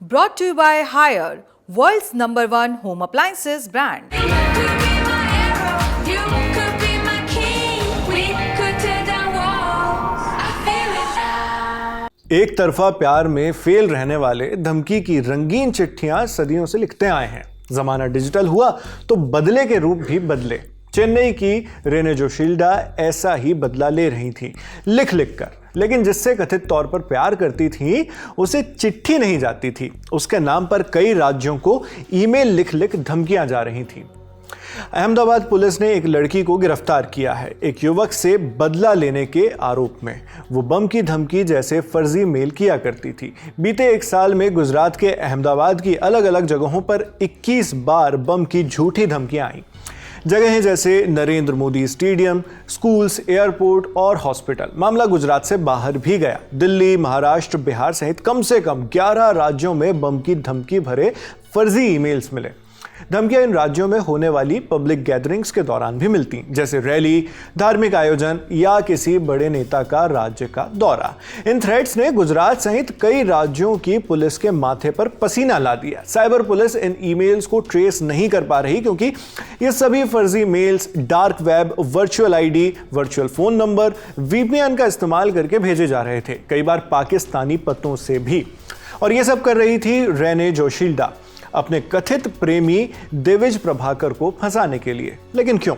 Brought to you by Haier, world's number one home appliances brand. You could be my arrow, you could be my king. We could tear down walls. I feel it now. एक तरफा प्यार में fail रहने वाले धमकी की रंगीन चिट्ठियां सदियों से लिखते आए हैं। जमाना डिजिटल हुआ तो बदले के रूप भी बदले। चेन्नई की रेने जोशिल्डा ऐसा ही बदला ले रही थी, लिख लिख कर। लेकिन जिससे कथित तौर पर प्यार करती थी उसे चिट्ठी नहीं जाती थी। उसके नाम पर कई राज्यों को ईमेल लिख लिख धमकियां जा रही थी। अहमदाबाद पुलिस ने एक लड़की को गिरफ्तार किया है, एक युवक से बदला लेने के आरोप में। वो बम की धमकी जैसे फर्जी मेल किया करती थी। बीते एक साल में गुजरात के अहमदाबाद की अलग अलग जगहों पर 21 बार बम की झूठी धमकियां आई। जगहें जैसे Narendra Modi stadium, schools, airport और हॉस्पिटल। मामला गुजरात से बाहर भी गया। दिल्ली, महाराष्ट्र, बिहार सहित कम से कम 11 राज्यों में बम की धमकी भरे फर्जी ईमेल्स मिले। धमकियां इन राज्यों में होने वाली पब्लिक गैदरिंग्स के दौरान भी मिलती, जैसे रैली, धार्मिक आयोजन या किसी बड़े नेता का राज्य का दौरा। इन थ्रेट्स ने गुजरात सहित कई राज्यों की पुलिस के माथे पर पसीना ला दिया। साइबर पुलिस इन ईमेल्स को ट्रेस नहीं कर पा रही क्योंकि ये सभी फर्जी mails dark web, virtual ID, virtual phone number, VPN का इस्तेमाल करके भेजे जा रहे थे, कई बार पाकिस्तानी पतों से भी। और ये सब कर रही थी रेने जोशिल्डा, अपने कथित प्रेमी दिविज प्रभाकर को फंसाने के लिए। लेकिन क्यों?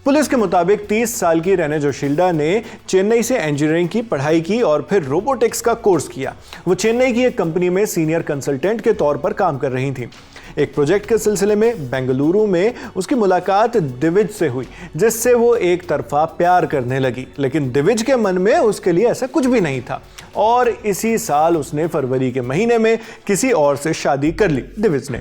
पुलिस के मुताबिक 30 साल की रेने जोशिल्डा ने चेन्नई से इंजीनियरिंग की पढ़ाई की और फिर रोबोटिक्स का कोर्स किया। वो चेन्नई की एक कंपनी में सीनियर कंसल्टेंट के तौर पर काम कर रही थी। एक प्रोजेक्ट के सिलसिले में बेंगलुरु में उसकी मुलाकात दिविज से हुई, जिससे वो एक तरफा प्यार करने लगी। लेकिन दिविज के मन में उसके लिए ऐसा कुछ भी नहीं था और इसी साल उसने फरवरी के महीने में किसी और से शादी कर ली। दिविज ने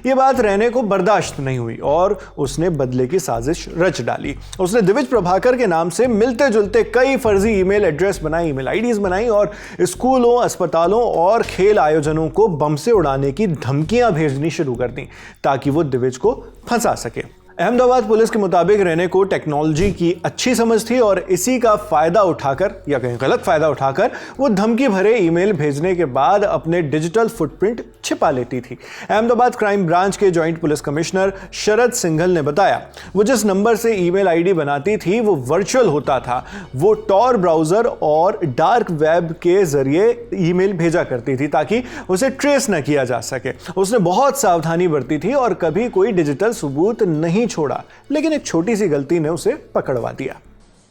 ये बात रहने को बर्दाश्त नहीं हुई और उसने बदले की साजिश रच डाली। उसने दिविज प्रभाकर के नाम से मिलते जुलते कई फर्जी ईमेल एड्रेस बनाई, ईमेल आईडीज बनाई और स्कूलों, अस्पतालों और खेल आयोजनों को बम से उड़ाने की धमकियां भेजनी शुरू कर दी ताकि वो दिविज को फंसा सके। अहमदाबाद पुलिस के मुताबिक रेने को टेक्नोलॉजी की अच्छी समझ थी और इसी का फायदा उठाकर या कहीं गलत फायदा उठाकर वो धमकी भरे ईमेल भेजने के बाद अपने डिजिटल फुटप्रिंट छिपा लेती थी। अहमदाबाद क्राइम ब्रांच के जॉइंट पुलिस कमिश्नर शरद सिंघल ने बताया, वो जिस नंबर से ईमेल आईडी बनाती थी वो वर्चुअल होता था। वो टॉर ब्राउजर और डार्क वेब के जरिए ईमेल भेजा करती थी ताकि उसे ट्रेस न किया जा सके। उसने बहुत सावधानी बरती थी और कभी कोई डिजिटल सबूत नहीं छोड़ा, लेकिन एक छोटी सी गलती ने उसे पकड़वा दिया।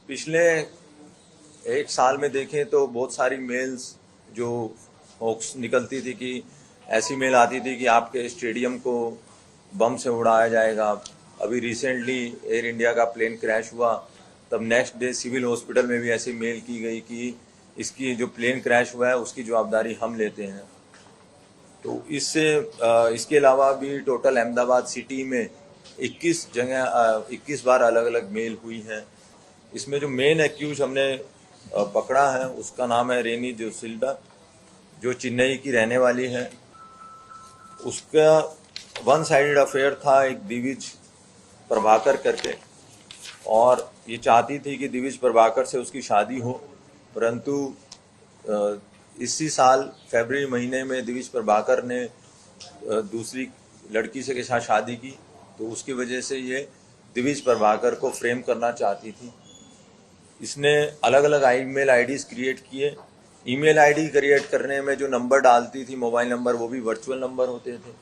पिछले एक साल में देखें तो बहुत सारी मेल्स जो होक्स निकलती थी कि ऐसी मेल आती थी कि आपके स्टेडियम को बम से उड़ाया जाएगा। अभी रिसेंटली एयर इंडिया का प्लेन क्रैश हुआ, तब नेक्स्ट डे सिविल हॉस्पिटल में भी ऐसी मेल की गई कि इसकी जो प्लेन क्रैश हुआ है उसकी जवाबदारी हम लेते हैं। तो इसके अलावा भी टोटल अहमदाबाद सिटी में 21 बार अलग अलग मेल हुई है। इसमें जो मेन एक्यूज हमने पकड़ा है उसका नाम है रेनी जोशिल्डा, जो चेन्नई की रहने वाली है। उसका वन साइडेड अफेयर था एक दिविज प्रभाकर करके, और ये चाहती थी कि दिविज प्रभाकर से उसकी शादी हो, परंतु इसी साल फरवरी महीने में दिविज प्रभाकर ने दूसरी लड़की से के साथ शादी की, तो उसकी वजह से ये दिविज प्रभाकर को फ्रेम करना चाहती थी। इसने अलग अलग ईमेल आईडीज क्रिएट किए। ईमेल आईडी क्रिएट करने में जो नंबर डालती थी, मोबाइल नंबर, वो भी वर्चुअल नंबर होते थे।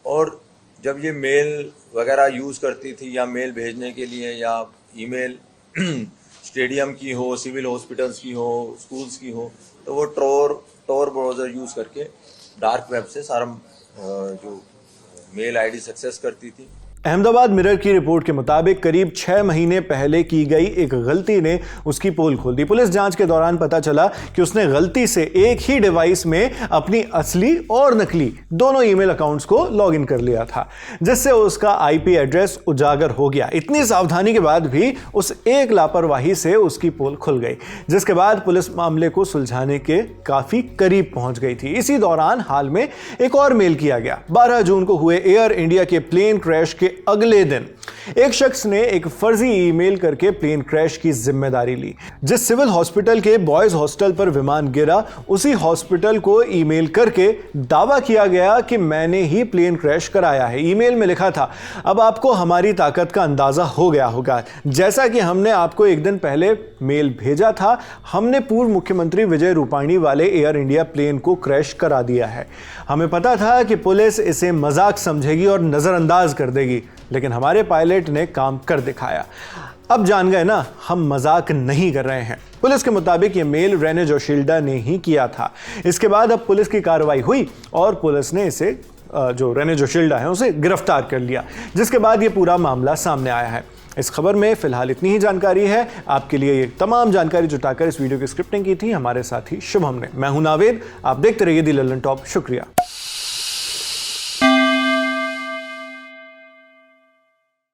और जब ये मेल वगैरह यूज़ करती थी या मेल भेजने के लिए या ईमेल स्टेडियम की हो, सिविल हॉस्पिटल्स की हो, स्कूल्स की हो, तो वो टॉर ब्राउज़र यूज़ करके डार्क वेब से सारा जो मेल आईडी सक्सेस करती थी। अहमदाबाद मिरर की रिपोर्ट के मुताबिक करीब 6 महीने पहले की गई एक गलती ने उसकी पोल खोल दी। पुलिस जांच के दौरान पता चला कि उसने गलती से एक ही डिवाइस में अपनी असली और नकली दोनों ईमेल अकाउंट्स को लॉगिन कर लिया था, जिससे उसका आईपी एड्रेस उजागर हो गया। इतनी सावधानी के बाद भी उस एक लापरवाही से उसकी पोल खुल गई, जिसके बाद पुलिस मामले को सुलझाने के काफी करीब पहुंच गई थी। इसी दौरान हाल में एक और मेल किया गया। 12 जून को हुए एयर इंडिया के प्लेन क्रैश के अगले दिन एक शख्स ने एक फर्जी ईमेल करके प्लेन क्रैश की जिम्मेदारी ली। जिस सिविल हॉस्पिटल के बॉयज हॉस्टल पर विमान गिरा, उसी हॉस्पिटल को ईमेल करके दावा किया गया कि मैंने ही प्लेन क्रैश कराया है। ईमेल में लिखा था, अब आपको हमारी ताकत का अंदाजा हो गया होगा। जैसा कि हमने आपको एक दिन पहले मेल भेजा था, हमने पूर्व मुख्यमंत्री विजय रूपाणी वाले एयर इंडिया प्लेन को क्रैश करा दिया है। हमें पता था कि पुलिस इसे मजाक समझेगी और नजरअंदाज कर देगी, लेकिन हमारे पायलट ने काम कर दिखाया। अब जान गए ना, हम मजाक नहीं कर रहे हैं। पुलिस के मुताबिक ये मेल रेने जोशील्डा ने ही किया था। इसके बाद अब पुलिस की कार्रवाई हुई और पुलिस ने इसे जो रेने जोशील्डा है उसे गिरफ्तार कर लिया, जिसके बाद ये पूरा मामला सामने आया है। इस खबर में फिलहाल इतनी ही जानकारी है। आपके लिए ये तमाम जानकारी जुटाकर इस वीडियो की स्क्रिप्टिंग की थी हमारे साथी शुभम ने। मैं हूं नावेद, आप देखते रहिए दी लल्लन टॉप। शुक्रिया।